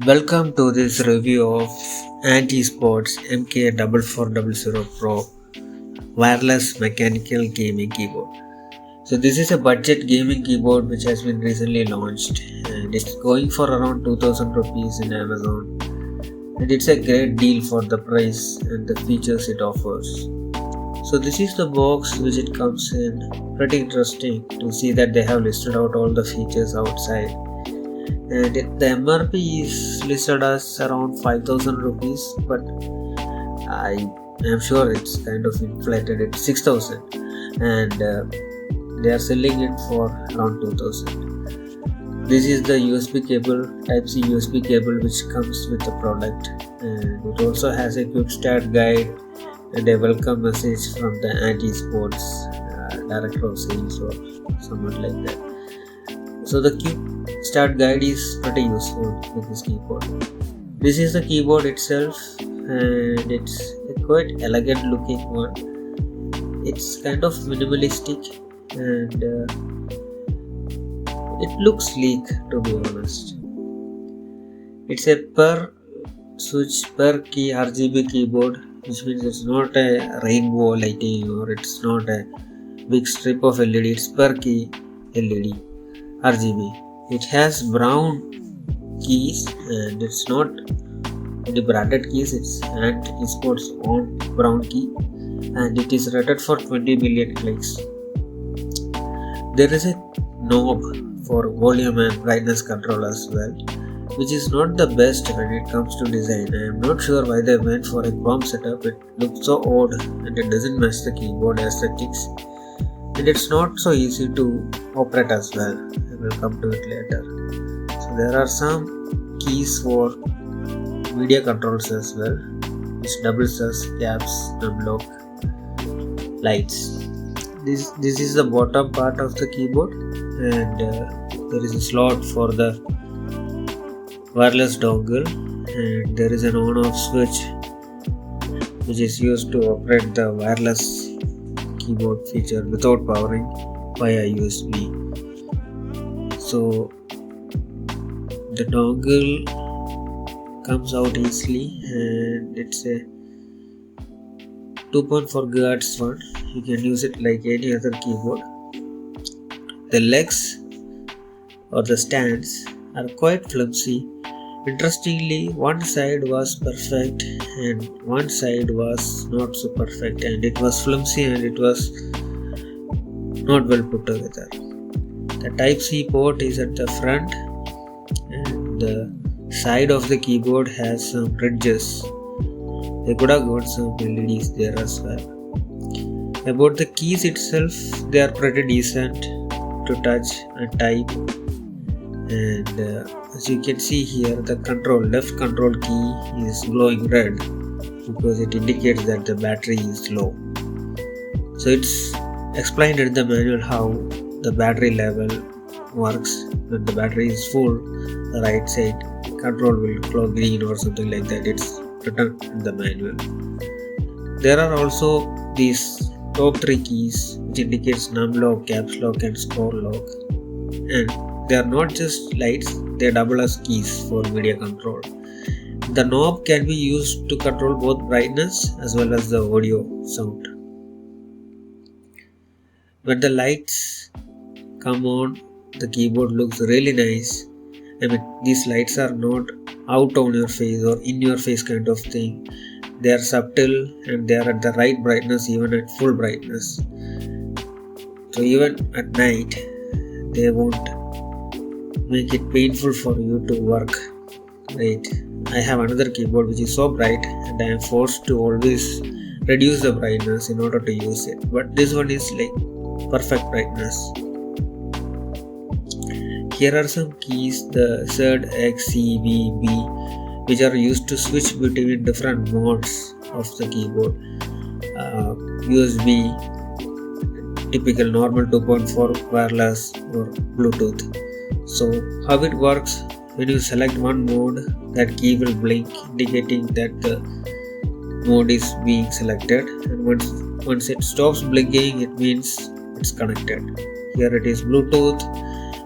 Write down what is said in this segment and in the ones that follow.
Welcome to this review of Esports MK4400 Pro wireless mechanical gaming keyboard. So this is a budget gaming keyboard which has been recently launched and it's going for around 2000 rupees in Amazon, and it's a great deal for the price and the features it offers. So this is the box which it comes in. Pretty interesting to see that they have listed out all the features outside, and the MRP is listed as around 5000 rupees, but I am sure it's kind of inflated. It's 6000, and they are selling it for around 2000. This is the USB cable, Type C USB cable, which comes with the product, and it also has a quick start guide and a welcome message from the Esports director of sales or someone like that. So the quick start guide is pretty useful with this keyboard. This is the keyboard itself, and it's a quite elegant looking one. It's kind of minimalistic, and it looks sleek, to be honest. It's a per switch per key RGB keyboard, which means it's not a rainbow lighting or it's not a big strip of LED. It's per key LED RGB. It has brown keys, and it's not the branded keys, it's Esports own brown key, and it is rated for 20 million clicks. There is a knob for volume and brightness control as well, which is not the best when it comes to design. I am not sure why they went for a chrome setup. It looks so odd and it doesn't match the keyboard aesthetics, and it's not so easy to operate as well. I will come to it later. So there are some keys for media controls as well, which doubles as caps, numlock, lights. This is the bottom part of the keyboard, and there is a slot for the wireless dongle, and there is an on-off switch which is used to operate the wireless keyboard feature without powering via USB. So the dongle comes out easily, and it's a 2.4 GHz one. You can use it like any other keyboard. The legs or the stands are quite flimsy. Interestingly, one side was perfect and one side was not so perfect, and it was flimsy and it was not well put together. The Type C port is at the front, and the side of the keyboard has some ridges. They could have got some LEDs there as well. About the keys itself, they are pretty decent to touch and type, and as you can see here, the left control key is glowing red because it indicates that the battery is low. So it's explained in the manual how the battery level works. When the battery is full, the right side control will glow green or something like that. It's written in the manual. There are also these top 3 keys which indicates numlock, caps lock and scroll lock, and they are not just lights, they double as keys for media control. The knob can be used to control both brightness as well as the audio sound. When the lights come on, the keyboard looks really nice. I mean, these lights are not out on your face or in your face kind of thing. They are subtle and they are at the right brightness, even at full brightness. So even at night, they won't make it painful for you to work. Right? I have another keyboard which is so bright, and I am forced to always reduce the brightness in order to use it. But this one is like perfect brightness. Here are some keys, the Z, X, C, B, B, which are used to switch between different modes of the keyboard. USB, typical normal 2.4 wireless or Bluetooth. So how it works, when you select one mode, that key will blink indicating that the mode is being selected, and once it stops blinking, it means it's connected. Here it is Bluetooth,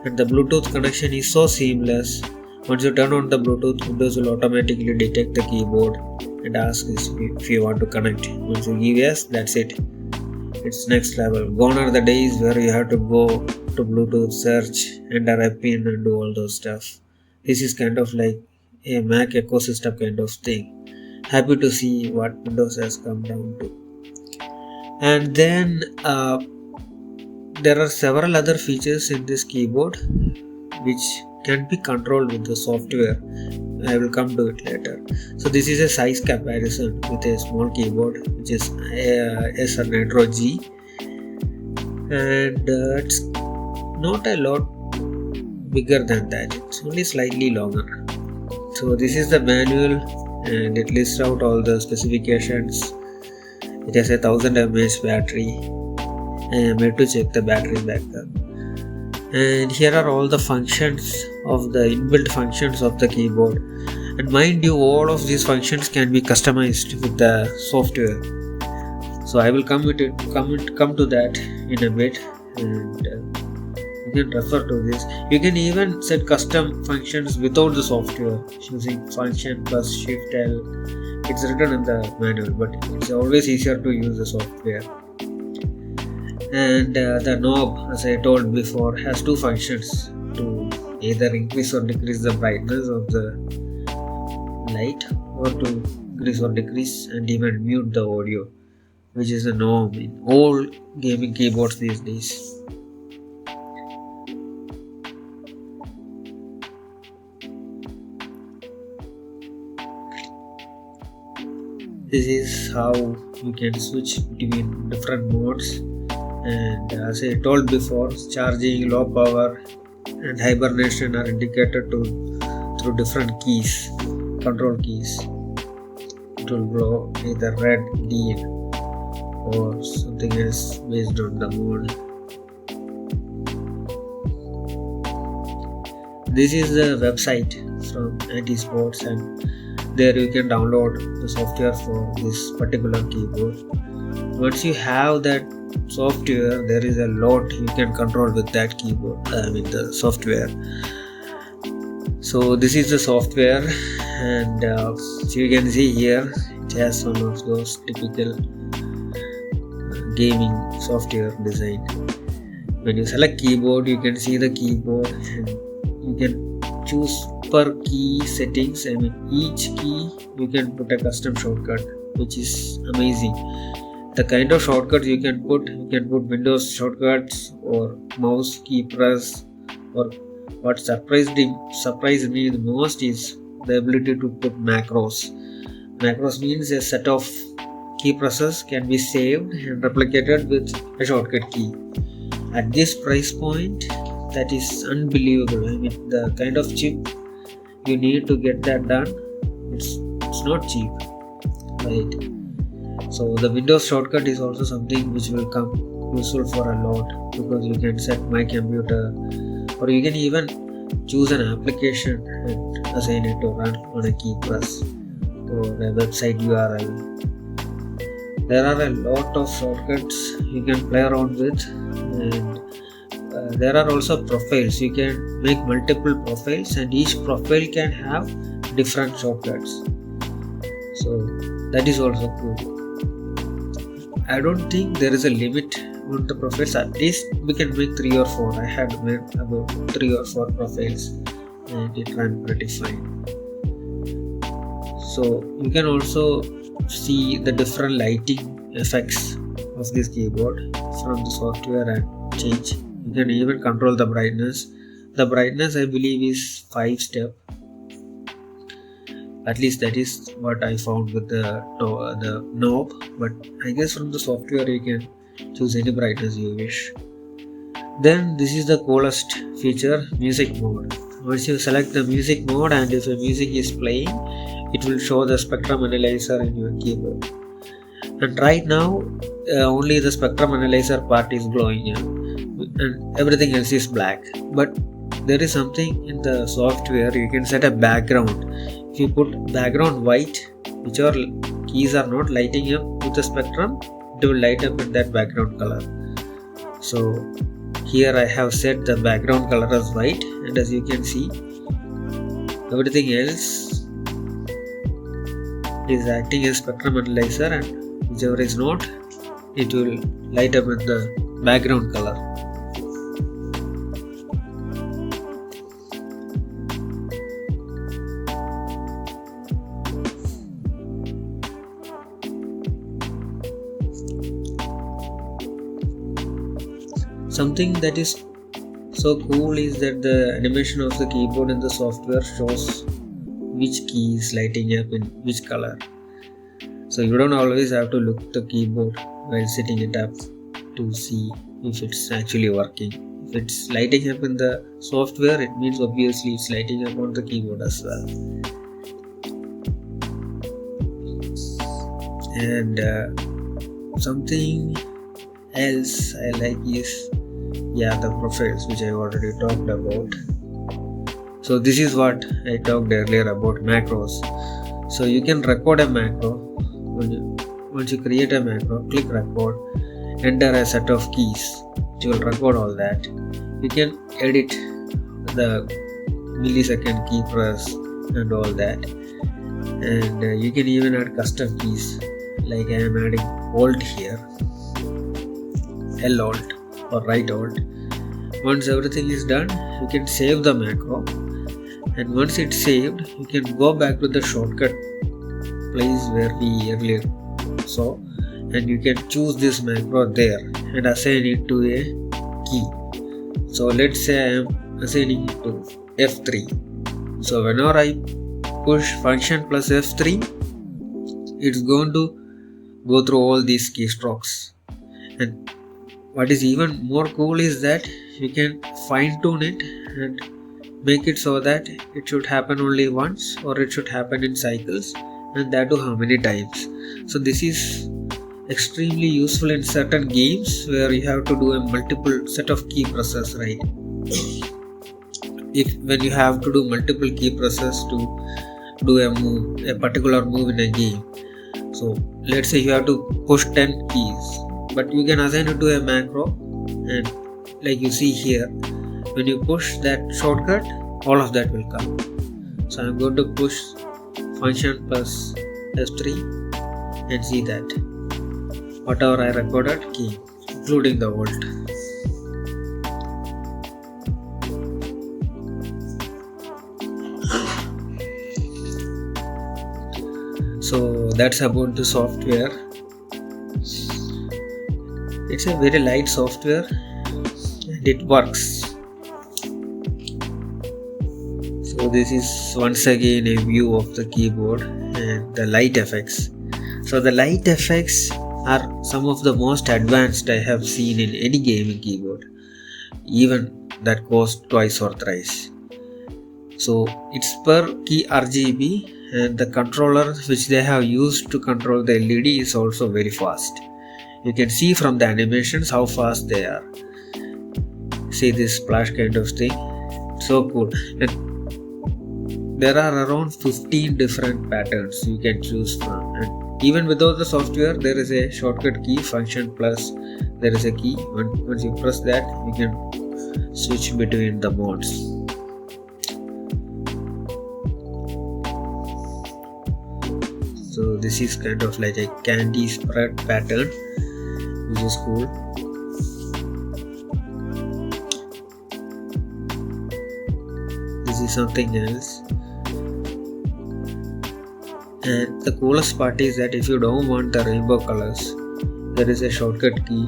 and the Bluetooth connection is so seamless Once you turn on the Bluetooth, Windows will automatically detect the keyboard and ask if you want to connect. Once you give yes, that's it. It's next level. Gone are the days where you have to go to Bluetooth, search, enter a pin and do all those stuff. This is kind of like a Mac ecosystem kind of thing. Happy to see what Windows has come down to. And then there are several other features in this keyboard which can be controlled with the software. I will come to it later. So this is a size comparison with a small keyboard which is Acer Nitro G, and it's not a lot bigger than that. It's only slightly longer. So this is the manual and it lists out all the specifications. It has a 1000 mAh battery. I am here to check the battery backup. And here are all the functions of the inbuilt functions of the keyboard, and mind you, all of these functions can be customized with the software. So I will come to that in a bit, and you can refer to this. You can even set custom functions without the software using function plus shift L. It's written in the manual, but it's always easier to use the software. And the knob, as I told before, has two functions: to either increase or decrease the brightness of the light, or to increase or decrease and even mute the audio, which is a norm in all gaming keyboards these days. This is how you can switch between different modes. And as I told before, charging, low power and hibernation are indicated through different keys, control keys. It will glow either red, green or something else based on the mode. This is the website from Esports, and there you can download the software for this particular keyboard. Once you have that software, there is a lot you can control with that keyboard, with the software. So this is the software, and so you can see here it has one of those typical gaming software design. When you select keyboard, you can see the keyboard and you can choose per key settings. Each key you can put a custom shortcut, which is amazing. The kind of shortcuts you can put Windows shortcuts or mouse key press, or what surprised me the most is the ability to put macros. Macros means a set of key presses can be saved and replicated with a shortcut key. At this price point, that is unbelievable. The kind of chip you need to get that done, it's not cheap, right? So the Windows shortcut is also something which will come useful for a lot, because you can set my computer, or you can even choose an application and assign it to run on a key press or a website URL. There are a lot of shortcuts you can play around with, and there are also profiles. You can make multiple profiles, and each profile can have different shortcuts. So that is also cool. I don't think there is a limit on the profiles. At least we can make 3 or 4. I had made about 3 or 4 profiles, and it ran pretty fine. So you can also see the different lighting effects of this keyboard from the software and change. You can even control the brightness. The brightness, I believe, is 5-step. At least that is what I found with the knob, but I guess from the software you can choose any brightness you wish. Then this is the coolest feature, music mode. Once you select the music mode, and if a music is playing, it will show the spectrum analyzer in your keyboard. And right now only the spectrum analyzer part is glowing, and everything else is black. But there is something in the software. You can set a background. If you put background white, whichever keys are not lighting up with the spectrum, it will light up in that background color. So here I have set the background color as white, and as you can see, Everything else is acting as spectrum analyzer, and whichever is not, it will light up in the background color. Something that is so cool is that the animation of the keyboard in the software shows which key is lighting up in which color. So you don't always have to look at the keyboard while setting it up to see if it's actually working. If it's lighting up in the software, it means obviously it's lighting up on the keyboard as well. And something else I like is the profiles, which I already talked about. So this is what I talked earlier about macros. So you can record a macro. Once you create a macro, click record, enter a set of keys. It will record all that. You can edit the millisecond key press and all that. And you can even add custom keys. Like I am adding Alt here, L Alt or right Alt. Once everything is done, you can save the macro, and once it's saved, you can go back to the shortcut place where we earlier saw, and you can choose this macro there and assign it to a key. So let's say I am assigning it to F3. So whenever I push function plus F3, it's going to go through all these keystrokes. And what is even more cool is that you can fine tune it and make it so that it should happen only once, or it should happen in cycles, and that too how many times. So this is extremely useful in certain games where you have to do a multiple set of key presses, right? When you have to do multiple key presses to do a particular move in a game. So let's say you have to push 10 keys, but you can assign it to a macro, and like you see here, when you push that shortcut, all of that will come. So I'm going to push function plus F3 and see that whatever I recorded came, including the volt. So that's about the software. It's a very light software and it works. So this is once again a view of the keyboard and the light effects. So the light effects are some of the most advanced I have seen in any gaming keyboard, even that cost twice or thrice. So it's per key RGB, and the controller which they have used to control the LED is also very fast. You can see from the animations how fast they are. See this splash kind of thing, so cool. And there are around 15 different patterns you can choose from, and even without the software there is a shortcut key function plus there is a key. Once you press that, you can switch between the modes. So this is kind of like a candy spread pattern, which is cool. This is something else. And the coolest part is that if you don't want the rainbow colors, there is a shortcut key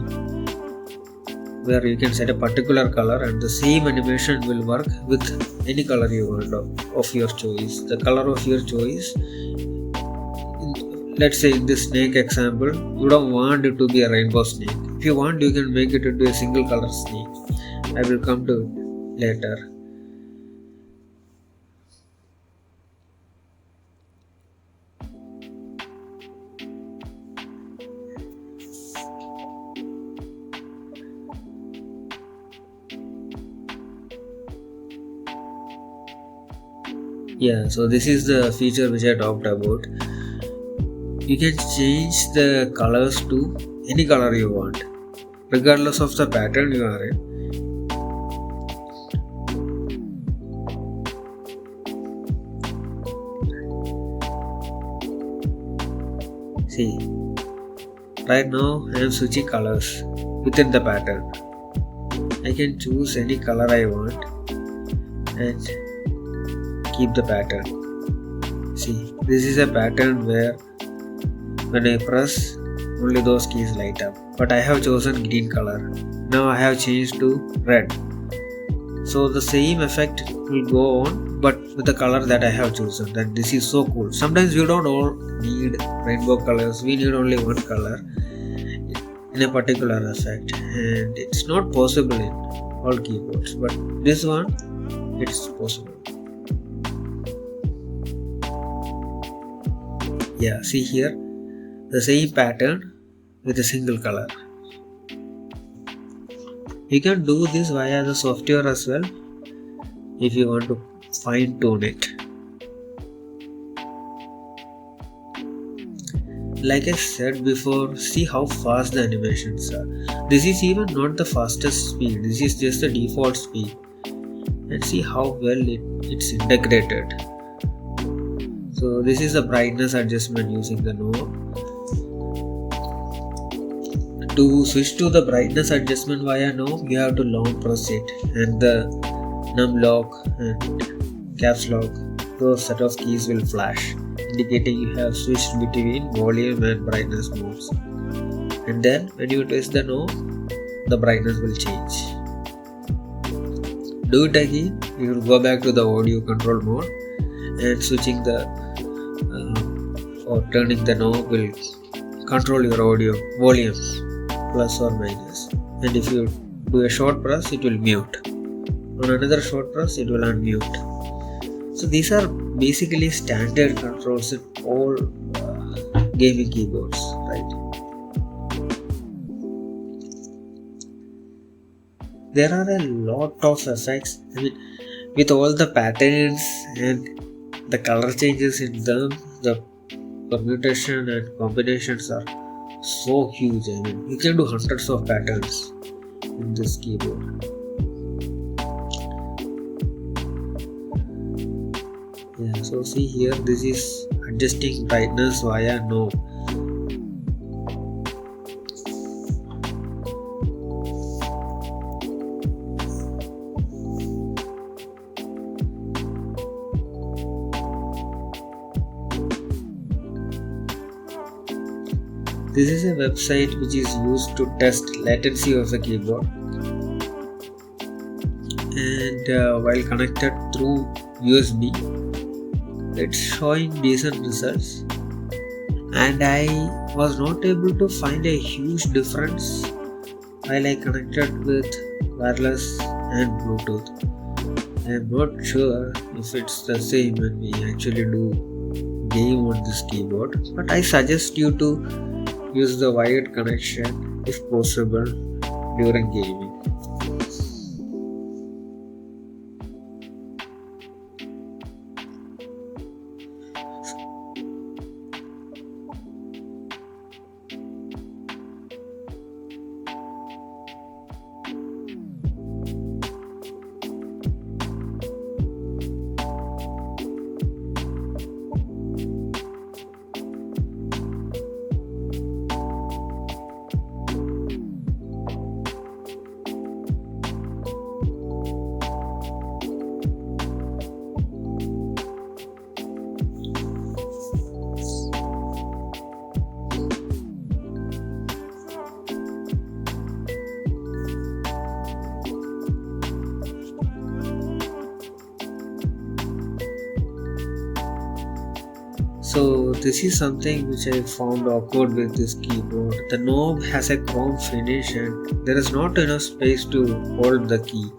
where you can set a particular color and the same animation will work with any color you want of your choice. The color of your choice. Let's say in this snake example, you don't want it to be a rainbow snake. If you want, you can make it into a single color snake. I will come to it later. Yeah, so this is the feature which I talked about. You can change the colors to any color you want, regardless of the pattern you are in. See, right now I am switching colors within the pattern. I can choose any color I want and keep the pattern. See, this is a pattern where when I press, only those keys light up. But I have chosen green color. Now I have changed to red. So the same effect will go on, but with the color that I have chosen. And this is so cool. Sometimes we don't all need rainbow colors. We need only one color in a particular effect, and it's not possible in all keyboards. But this one, it's possible. Yeah, see here, the same pattern with a single color. You can do this via the software as well if you want to fine tune it. Like I said before, see how fast the animations are. This is even not the fastest speed, this is just the default speed. And see how well it's integrated. So this is the brightness adjustment using the knob. To switch to the brightness adjustment via knob, you have to long press it, and the num lock and caps lock, those set of keys will flash, indicating you have switched between volume and brightness modes. And then when you twist the knob, the brightness will change. Do it again, you will go back to the audio control mode, and switching the or turning the knob will control your audio volume plus or minus, and if you do a short press it will mute, on another short press it will unmute. So these are basically standard controls in all gaming keyboards, right? There are a lot of effects. I mean, with all the patterns and the color changes in them, the permutation and combinations are so huge. I mean, you can do hundreds of patterns in this keyboard. Yeah, so see here, this is adjusting brightness via knob. This is a website which is used to test latency of the keyboard, and while connected through USB, it's showing decent results, and I was not able to find a huge difference while I connected with wireless and Bluetooth. I am not sure if it's the same when we actually do game on this keyboard, but I suggest you to use the wired connection if possible during gaming. So this is something which I found awkward with this keyboard. The knob has a chrome finish and there is not enough space to hold the key.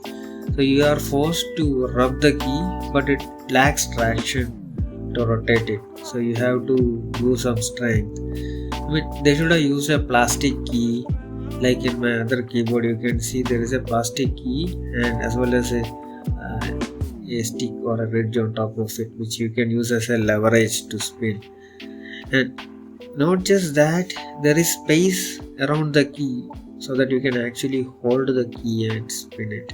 So you are forced to rub the key, but it lacks traction to rotate it. So you have to use some strength. I mean, they should have used a plastic key. Like in my other keyboard, you can see there is a plastic key and as well as a stick or a ridge on top of it, which you can use as a leverage to spin. And not just that, there is space around the key so that you can actually hold the key and spin it.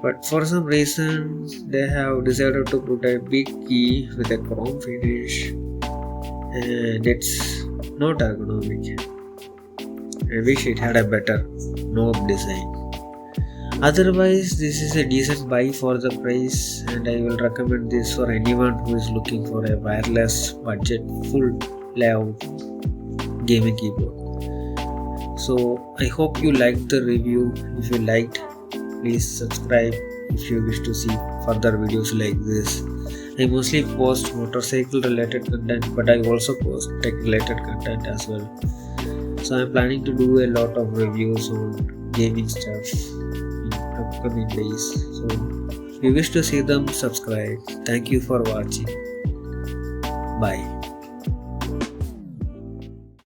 But for some reason they have decided to put a big key with a chrome finish, and it's not ergonomic. I wish it had a better knob design. Otherwise, this is a decent buy for the price, and I will recommend this for anyone who is looking for a wireless budget full layout gaming keyboard. So I hope you liked the review. If you liked, please subscribe if you wish to see further videos like this. I mostly post motorcycle related content, but I also post tech related content as well. So I'm planning to do a lot of reviews on gaming stuff in upcoming days. So if you wish to see them, subscribe. Thank you for watching. Bye.